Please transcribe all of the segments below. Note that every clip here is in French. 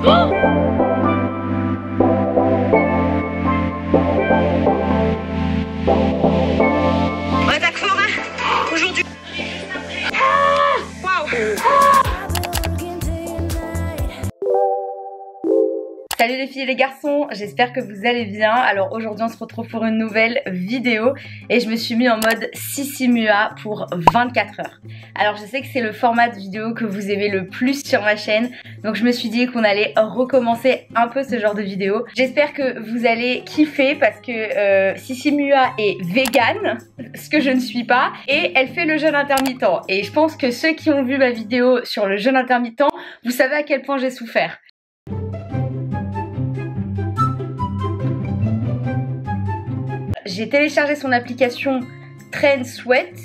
On attaque fort, hein, aujourd'hui. Waouh. Salut les filles et les garçons, j'espère que vous allez bien. Alors aujourd'hui on se retrouve pour une nouvelle vidéo et je me suis mis en mode Sissi Mua pour 24 heures. Alors je sais que c'est le format de vidéo que vous aimez le plus sur ma chaîne, donc je me suis dit qu'on allait recommencer un peu ce genre de vidéo. J'espère que vous allez kiffer parce que Sissi Mua est vegan, ce que je ne suis pas, et elle fait le jeûne intermittent. Et je pense que ceux qui ont vu ma vidéo sur le jeûne intermittent, vous savez à quel point j'ai souffert. J'ai téléchargé son application Train Sweat,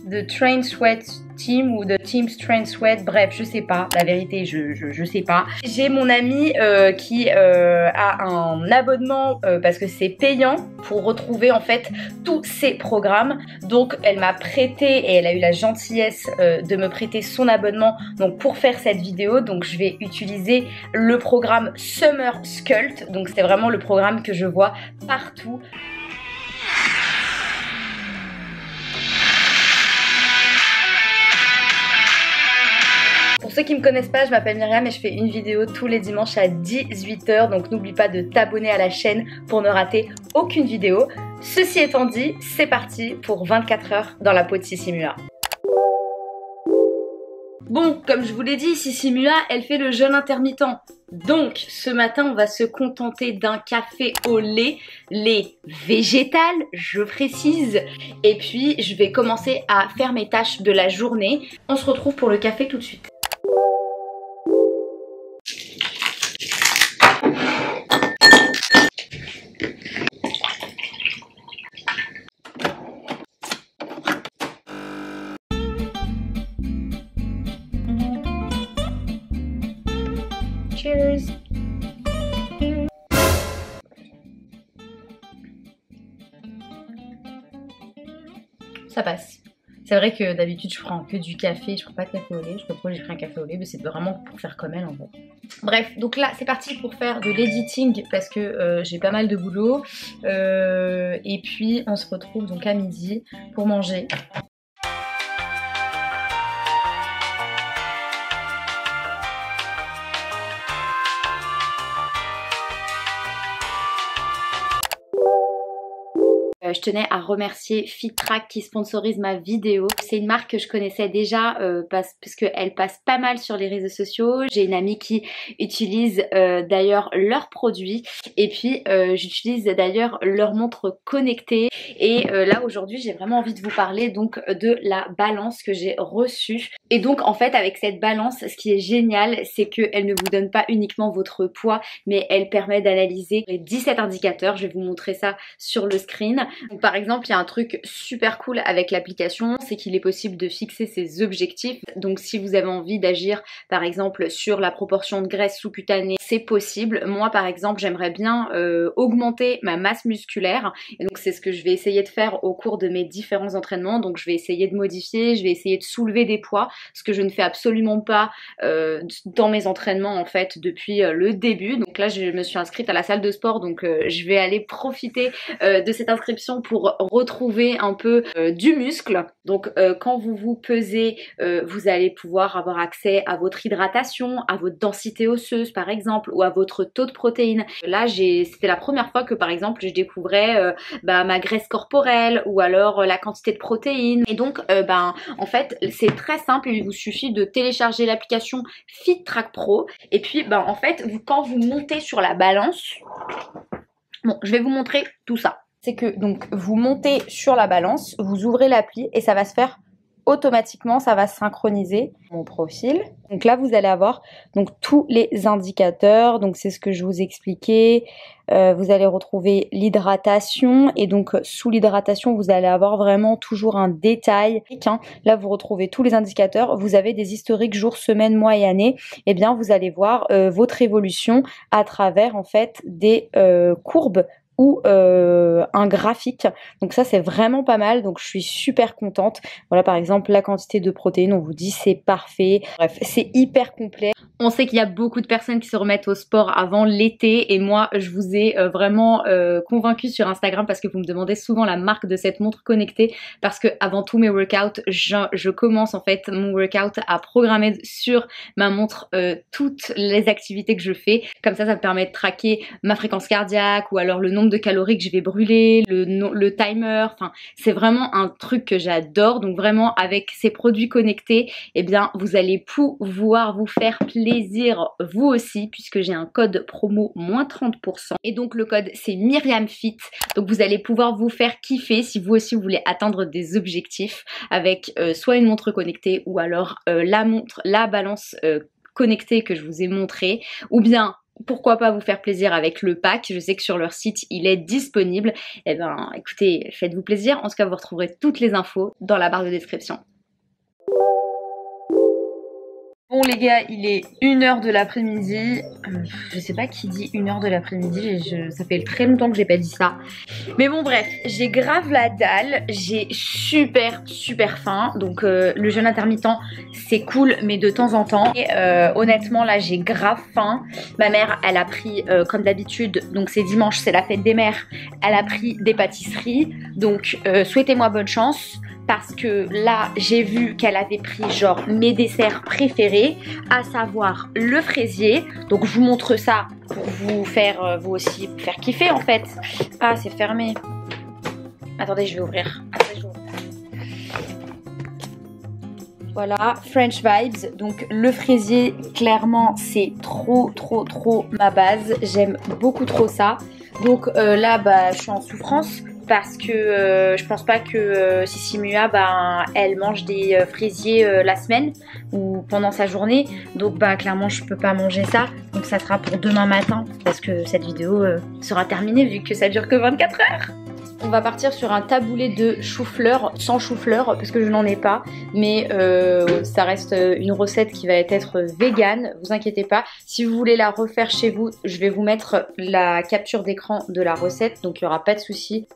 de Train Sweat Team ou de Team Train Sweat, bref, je sais pas, la vérité, je sais pas. J'ai mon amie qui a un abonnement parce que c'est payant pour retrouver en fait tous ses programmes. Donc elle m'a prêté et elle a eu la gentillesse de me prêter son abonnement donc pour faire cette vidéo. Donc je vais utiliser le programme Summer Sculpt, donc c'est vraiment le programme que je vois partout. Pour ceux qui me connaissent pas, je m'appelle Myriam et je fais une vidéo tous les dimanches à 18 h, donc n'oublie pas de t'abonner à la chaîne pour ne rater aucune vidéo. Ceci étant dit, c'est parti pour 24 heures dans la peau de Sissi Mua. Bon, comme je vous l'ai dit, Sissi Mua, elle fait le jeûne intermittent. Donc, ce matin, on va se contenter d'un café au lait végétal, je précise. Et puis, je vais commencer à faire mes tâches de la journée. On se retrouve pour le café tout de suite. Cheers. Ça passe. C'est vrai que d'habitude je prends que du café, je prends pas de café au lait. Je sais pas pourquoi j'ai pris un café au lait, mais c'est vraiment pour faire comme elle en fait. Bref, donc là c'est parti pour faire de l'editing parce que j'ai pas mal de boulot. Et puis on se retrouve donc à midi pour manger. Je tenais à remercier FitTrack qui sponsorise ma vidéo. C'est une marque que je connaissais déjà parce qu'elle passe pas mal sur les réseaux sociaux. J'ai une amie qui utilise d'ailleurs leurs produits et puis j'utilise d'ailleurs leur montre connectée. Et là aujourd'hui j'ai vraiment envie de vous parler donc de la balance que j'ai reçue. Et donc en fait avec cette balance, ce qui est génial, c'est qu'elle ne vous donne pas uniquement votre poids, mais elle permet d'analyser les 17 indicateurs. Je vais vous montrer ça sur le screen. Donc, par exemple, il y a un truc super cool avec l'application, c'est qu'il est possible de fixer ses objectifs. Donc si vous avez envie d'agir par exemple sur la proportion de graisse sous-cutanée, c'est possible. Moi par exemple, j'aimerais bien augmenter ma masse musculaire. Et donc c'est ce que je vais essayer de faire au cours de mes différents entraînements. Donc je vais essayer de modifier, je vais essayer de soulever des poids, ce que je ne fais absolument pas dans mes entraînements en fait depuis le début. Donc là je me suis inscrite à la salle de sport, donc je vais aller profiter de cette inscription pour retrouver un peu du muscle. Donc quand vous vous pesez, vous allez pouvoir avoir accès à votre hydratation, à votre densité osseuse par exemple, ou à votre taux de protéines. Là c'était la première fois que par exemple je découvrais ma graisse corporelle ou alors la quantité de protéines. Et donc en fait c'est très simple, il vous suffit de télécharger l'application FitTrack Pro et puis en fait quand vous montez sur la balance, bon je vais vous montrer tout ça. C'est que donc vous montez sur la balance, vous ouvrez l'appli et ça va se faire automatiquement, ça va synchroniser mon profil. Donc là vous allez avoir donc tous les indicateurs, donc c'est ce que je vous expliquais. Vous allez retrouver l'hydratation et donc sous l'hydratation vous allez avoir vraiment toujours un détail. Là vous retrouvez tous les indicateurs, vous avez des historiques jour, semaine, mois et année. Et bien vous allez voir votre évolution à travers en fait des courbes ou un graphique. Donc ça c'est vraiment pas mal, donc je suis super contente. Voilà par exemple la quantité de protéines, on vous dit c'est parfait. Bref, c'est hyper complet. On sait qu'il y a beaucoup de personnes qui se remettent au sport avant l'été et moi je vous ai vraiment convaincu sur Instagram parce que vous me demandez souvent la marque de cette montre connectée, parce que avant tous mes workouts, je commence en fait mon workout à programmer sur ma montre toutes les activités que je fais. Comme ça me permet de traquer ma fréquence cardiaque ou alors le nombre de calories que je vais brûler, le timer. Enfin, c'est vraiment un truc que j'adore. Donc vraiment avec ces produits connectés, eh bien vous allez pouvoir vous faire plaisir vous aussi, puisque j'ai un code promo moins 30%. Et donc le code c'est MyriamFit. Donc vous allez pouvoir vous faire kiffer si vous aussi vous voulez atteindre des objectifs avec soit une montre connectée ou alors la balance connectée que je vous ai montré, ou bien pourquoi pas vous faire plaisir avec le pack. Je sais que sur leur site il est disponible. Eh ben écoutez, faites-vous plaisir. En tout cas vous retrouverez toutes les infos dans la barre de description. Bon les gars, il est 1h de l'après-midi. Je sais pas qui dit 1h de l'après-midi, ça fait très longtemps que j'ai pas dit ça. Mais bon bref, j'ai grave la dalle, j'ai super faim. Donc le jeûne intermittent c'est cool, mais de temps en temps. Et honnêtement là j'ai grave faim. Ma mère elle a pris comme d'habitude, donc c'est dimanche, c'est la fête des mères. Elle a pris des pâtisseries, donc souhaitez-moi bonne chance. Parce que là, j'ai vu qu'elle avait pris genre mes desserts préférés, à savoir le fraisier. Donc je vous montre ça pour vous faire, vous aussi, vous faire kiffer en fait. Ah, c'est fermé. Attendez, je vais ouvrir. Voilà, French Vibes. Donc le fraisier, clairement, c'est trop ma base. J'aime beaucoup trop ça. Donc là, bah, je suis en souffrance. Parce que je pense pas que Sissi Mua, elle mange des fraisiers la semaine ou pendant sa journée. Donc clairement je peux pas manger ça. Donc ça sera pour demain matin parce que cette vidéo sera terminée vu que ça dure que 24 heures. On va partir sur un taboulé de chou-fleur, sans chou-fleur parce que je n'en ai pas. Mais ça reste une recette qui va être végane, vous inquiétez pas. Si vous voulez la refaire chez vous, je vais vous mettre la capture d'écran de la recette. Donc il n'y aura pas de souci.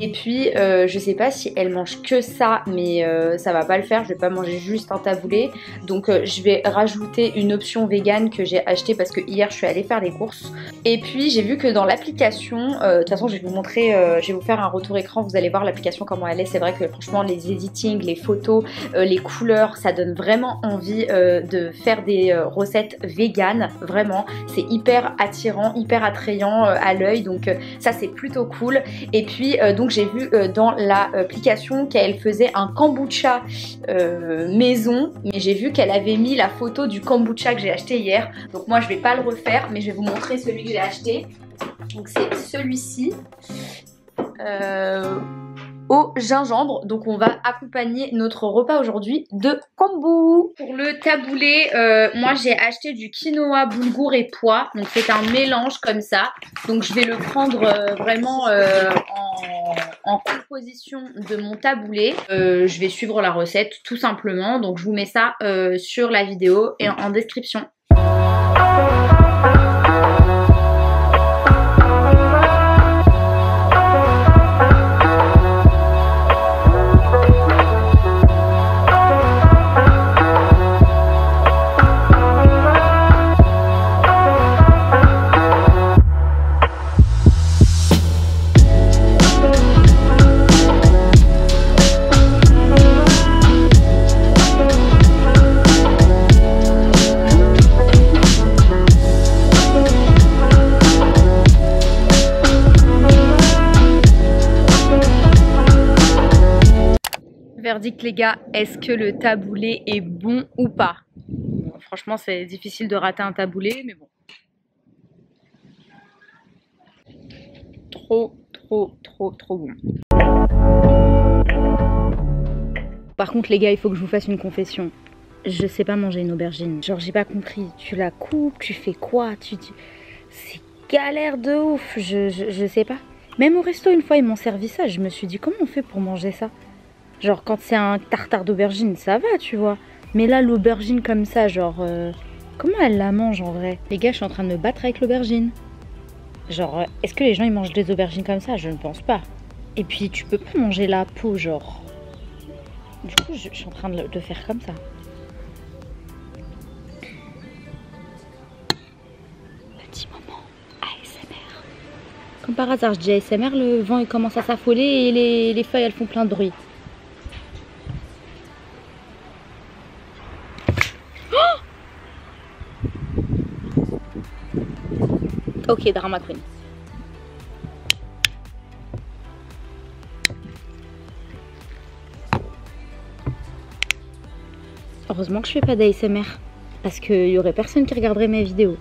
Et puis je sais pas si elle mange que ça, mais ça va pas le faire, je vais pas manger juste un taboulé. Donc je vais rajouter une option végane que j'ai acheté parce que hier je suis allée faire des courses. Et puis j'ai vu que dans l'application, de toute façon je vais vous montrer, je vais vous faire un retour écran, vous allez voir l'application comment elle est. C'est vrai que franchement les editing, les photos, les couleurs, ça donne vraiment envie de faire des recettes véganes. Vraiment, c'est hyper attirant, hyper attrayant à l'œil, donc ça c'est plutôt cool. Et puis donc j'ai vu dans l'application qu'elle faisait un kombucha maison, mais j'ai vu qu'elle avait mis la photo du kombucha que j'ai acheté hier. Donc moi je vais pas le refaire, mais je vais vous montrer celui que j'ai acheté. Donc c'est celui-ci au gingembre. Donc on va accompagner notre repas aujourd'hui de kombu. Pour le taboulé, moi j'ai acheté du quinoa, boulgour et pois. Donc c'est un mélange comme ça. Donc je vais le prendre vraiment en composition de mon taboulé. Je vais suivre la recette tout simplement. Donc je vous mets ça sur la vidéo et en description. Verdict les gars, est-ce que le taboulé est bon ou pas? Bon, franchement c'est difficile de rater un taboulé, mais bon. Trop bon. Par contre les gars, il faut que je vous fasse une confession. Je sais pas manger une aubergine. Genre j'ai pas compris. Tu la coupes, tu fais quoi? C'est galère de ouf. Je sais pas. Même au resto une fois ils m'ont servi ça. Je me suis dit comment on fait pour manger ça? Genre quand c'est un tartare d'aubergine ça va tu vois. Mais là l'aubergine comme ça genre Comment elle la mange en vrai? Les gars, je suis en train de me battre avec l'aubergine. Genre, est-ce que les gens ils mangent des aubergines comme ça? Je ne pense pas. Et puis tu peux pas manger la peau, genre. Du coup, je suis en train de faire comme ça. Petit moment ASMR. Comme par hasard, je dis ASMR, le vent il commence à s'affoler et les feuilles elles font plein de bruit. Ok, Drama Queen. Heureusement que je fais pas d'ASMR. Parce qu'il y aurait personne qui regarderait mes vidéos.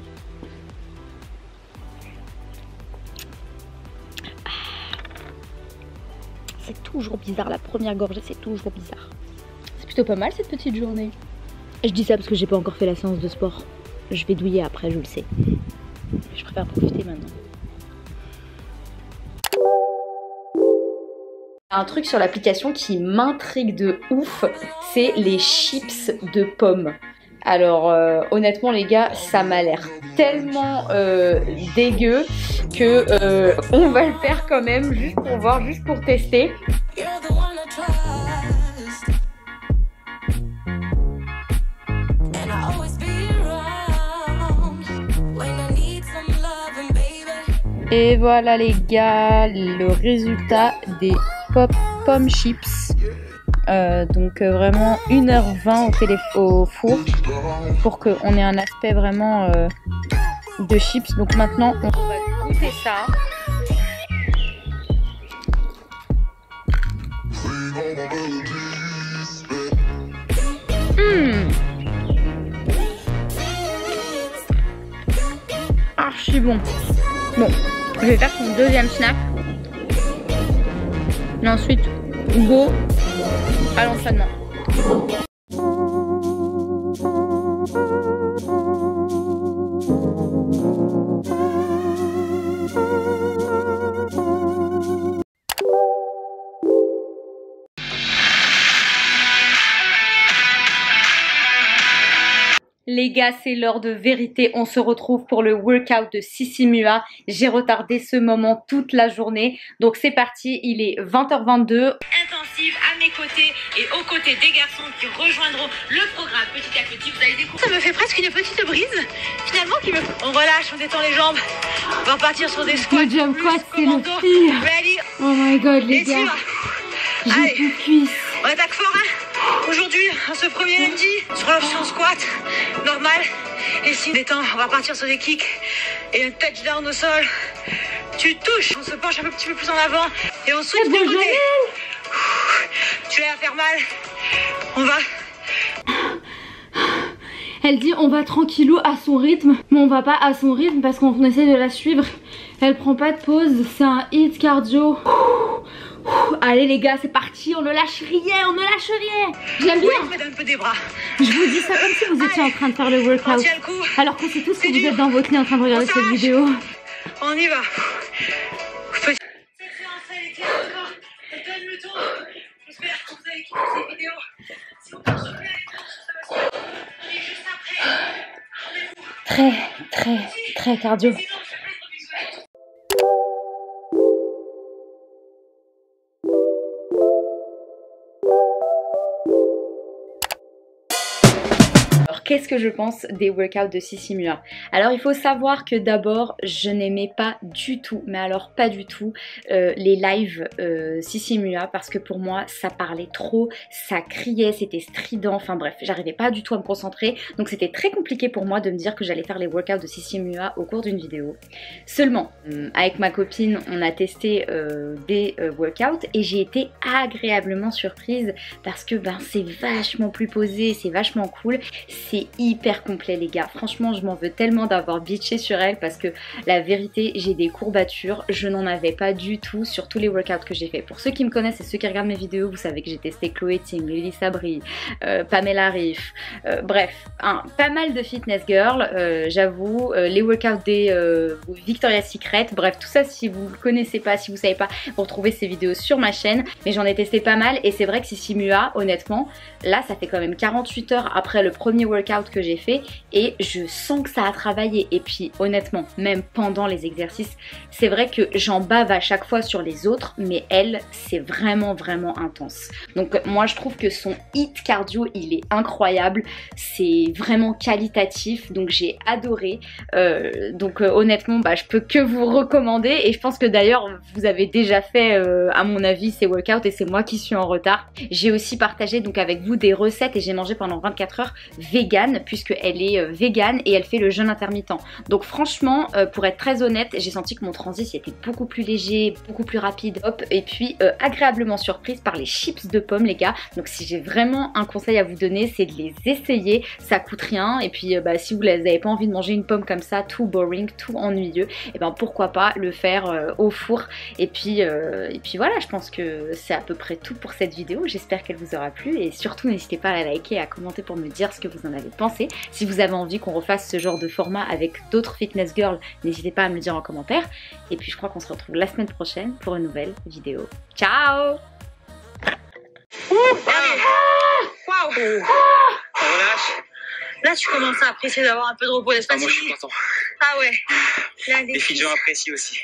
C'est toujours bizarre, la première gorgée, c'est toujours bizarre. C'est plutôt pas mal cette petite journée. Je dis ça parce que j'ai pas encore fait la séance de sport. Je vais douiller après, je le sais. Je préfère profiter maintenant. Un truc sur l'application qui m'intrigue de ouf, c'est les chips de pommes. Alors honnêtement les gars, ça m'a l'air tellement dégueu que on va le faire quand même, juste pour voir, juste pour tester. Et voilà les gars, le résultat des pommes chips. Donc vraiment 1h20 au four pour qu'on ait un aspect vraiment de chips. Donc maintenant on va goûter ça. Archi bon. Bon, je vais faire son deuxième snack. Et ensuite, go à l'entraînement. Les gars, c'est l'heure de vérité. On se retrouve pour le workout de Sissi Mua. J'ai retardé ce moment toute la journée. Donc c'est parti, il est 20h22. Intensive à mes côtés et aux côtés des garçons qui rejoindront le programme petit à petit. Vous allez découvrir. Ça me fait presque une petite brise. Finalement, on relâche, on détend les jambes. On va partir sur des squats. Le jump squat, c'est le pire. Ready? Oh my god, les gars. J'ai plus de cuisses. On attaque fort, hein? Aujourd'hui, ce premier lundi, sur l'option squat, normal. Et si détend, on va partir sur des kicks et un touchdown au sol. Tu touches, on se penche un petit peu plus en avant et on switch de côté. Tu vas faire mal. On va. Elle dit on va tranquillou à son rythme, mais on va pas à son rythme parce qu'on essaie de la suivre. Elle prend pas de pause, c'est un hit cardio. Allez les gars, c'est parti, on ne lâche rien, on ne lâche rien. J'aime bien. Oui, un peu des bras. Je vous dis ça comme si vous étiez en train de faire le workout. Alors qu'on sait tous que vous êtes dans votre lit en train de regarder cette vidéo. On y va. J'espère que vous avez kiffé cette vidéo. Si vous pensez bien, et juste après, Très cardio. Qu'est-ce que je pense des workouts de Sissi Mua? Alors il faut savoir que d'abord je n'aimais pas du tout, mais alors pas du tout, les lives Sissi Mua parce que pour moi ça parlait trop, ça criait, c'était strident, enfin bref, j'arrivais pas du tout à me concentrer, donc c'était très compliqué pour moi de me dire que j'allais faire les workouts de Sissi Mua au cours d'une vidéo. Seulement, avec ma copine, on a testé des workouts et j'ai été agréablement surprise parce que ben c'est vachement plus posé, c'est vachement cool, c'est hyper complet les gars. Franchement je m'en veux tellement d'avoir bitché sur elle parce que la vérité j'ai des courbatures, je n'en avais pas du tout sur tous les workouts que j'ai fait. Pour ceux qui me connaissent et ceux qui regardent mes vidéos, vous savez que j'ai testé Chloé Ting, Lily Sabri, Pamela Riff, bref, pas mal de fitness girl, j'avoue, les workouts des Victoria's Secret, bref tout ça si vous ne connaissez pas, si vous savez pas, vous retrouvez ces vidéos sur ma chaîne, mais j'en ai testé pas mal et c'est vrai que Sissi Mua, honnêtement, là ça fait quand même 48 heures après le premier workout workout que j'ai fait et je sens que ça a travaillé. Et puis honnêtement, même pendant les exercices, c'est vrai que j'en bave à chaque fois sur les autres, mais elle, c'est vraiment intense. Donc moi je trouve que son hit cardio, il est incroyable, c'est vraiment qualitatif, donc j'ai adoré. Honnêtement, je peux que vous recommander et je pense que d'ailleurs vous avez déjà fait à mon avis ces workouts et c'est moi qui suis en retard. J'ai aussi partagé donc avec vous des recettes et j'ai mangé pendant 24 heures vegan puisqu'elle est vegan et elle fait le jeûne intermittent. Donc franchement, pour être très honnête, j'ai senti que mon transit était beaucoup plus léger, beaucoup plus rapide. Hop, et puis agréablement surprise par les chips de pommes les gars. Donc si j'ai vraiment un conseil à vous donner, c'est de les essayer, ça coûte rien. Et puis si vous n'avez pas envie de manger une pomme comme ça, tout boring, tout ennuyeux, et pourquoi pas le faire au four. Et puis voilà, je pense que c'est à peu près tout pour cette vidéo. J'espère qu'elle vous aura plu et surtout n'hésitez pas à la liker et à commenter pour me dire ce que vous en avez pensé. Si vous avez envie qu'on refasse ce genre de format avec d'autres fitness girls, n'hésitez pas à me le dire en commentaire. Et puis je crois qu'on se retrouve la semaine prochaine pour une nouvelle vidéo. Ciao! Waouh! Relâche. Là, tu commences à apprécier d'avoir un peu de repos, n'est-ce pas? Moi, je suis content. Ah ouais. Là, Les filles, apprécient aussi.